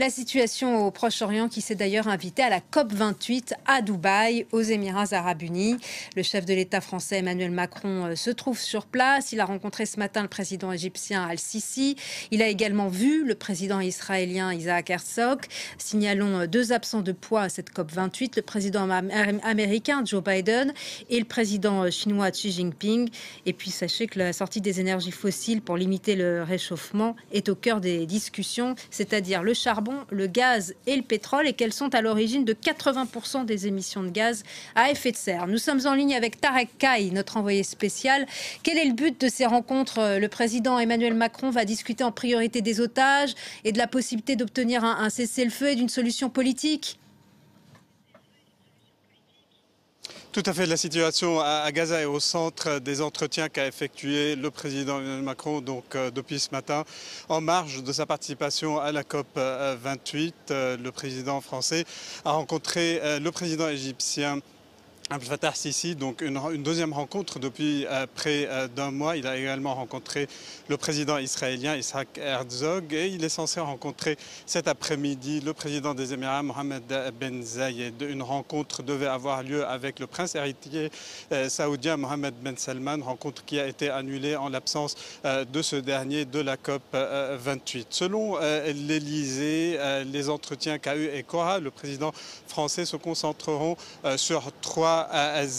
La situation au Proche-Orient qui s'est d'ailleurs invité à la COP28 à Dubaï, aux Émirats Arabes Unis. Le chef de l'État français Emmanuel Macron se trouve sur place. Il a rencontré ce matin le président égyptien Al-Sisi. Il a également vu le président israélien Isaac Herzog. Signalons deux absents de poids à cette COP28, le président américain Joe Biden et le président chinois Xi Jinping. Et puis sachez que la sortie des énergies fossiles pour limiter le réchauffement est au cœur des discussions, c'est-à-dire le charbon, le gaz et le pétrole, et qu'elles sont à l'origine de 80% des émissions de gaz à effet de serre. Nous sommes en ligne avec Tarek Kaye, notre envoyé spécial. Quel est le but de ces rencontres? Le président Emmanuel Macron va discuter en priorité des otages et de la possibilité d'obtenir un cessez-le-feu et d'une solution politique. Tout à fait. La situation à Gaza est au centre des entretiens qu'a effectué le président Emmanuel Macron depuis ce matin. En marge de sa participation à la COP 28, le président français a rencontré le président égyptien Abdel Fattah Sisi, donc une deuxième rencontre depuis près d'un mois. Il a également rencontré le président israélien Isaac Herzog et il est censé rencontrer cet après-midi le président des Émirats Mohammed Ben Zayed. Une rencontre devait avoir lieu avec le prince héritier saoudien Mohammed Ben Salman, rencontre qui a été annulée en l'absence de ce dernier de la COP 28. Selon l'Élysée, les entretiens qu'a eu et qu'aura le président français se concentreront sur trois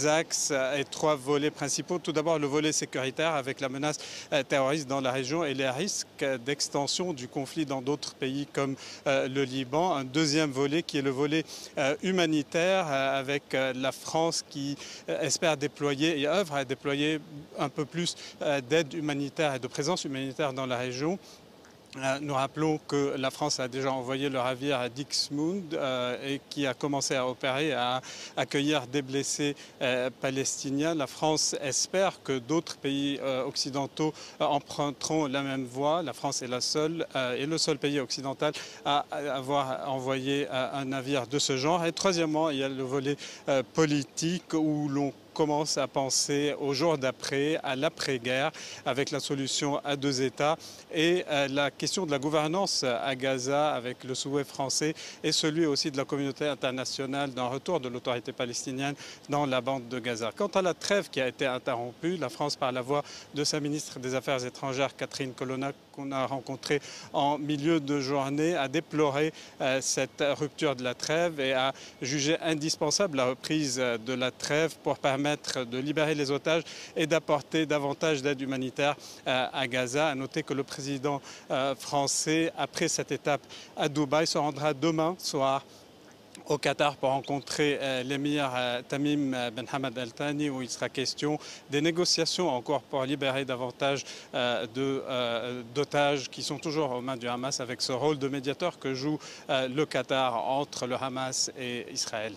axes et trois volets principaux. Tout d'abord, le volet sécuritaire avec la menace terroriste dans la région et les risques d'extension du conflit dans d'autres pays comme le Liban. Un deuxième volet qui est le volet humanitaire avec la France qui espère déployer et œuvre à déployer un peu plus d'aide humanitaire et de présence humanitaire dans la région. Nous rappelons que la France a déjà envoyé le navire Dixmude et qui a commencé à opérer, à accueillir des blessés palestiniens. La France espère que d'autres pays occidentaux emprunteront la même voie. La France est le seul pays occidental à avoir envoyé un navire de ce genre. Et troisièmement, il y a le volet politique où l'on commence à penser au jour d'après, à l'après-guerre, avec la solution à deux États et la question de la gouvernance à Gaza avec le souhait français et celui aussi de la communauté internationale d'un retour de l'autorité palestinienne dans la bande de Gaza. Quant à la trêve qui a été interrompue, la France, par la voix de sa ministre des Affaires étrangères, Catherine Colonna, qu'on a rencontrée en milieu de journée, a déploré cette rupture de la trêve et a jugé indispensable la reprise de la trêve pour permettre de libérer les otages et d'apporter davantage d'aide humanitaire à Gaza. À noter que le président français, après cette étape à Dubaï, se rendra demain soir au Qatar pour rencontrer l'émir Tamim Ben Hamad Al Thani, où il sera question des négociations encore pour libérer davantage d'otages qui sont toujours aux mains du Hamas, avec ce rôle de médiateur que joue le Qatar entre le Hamas et Israël.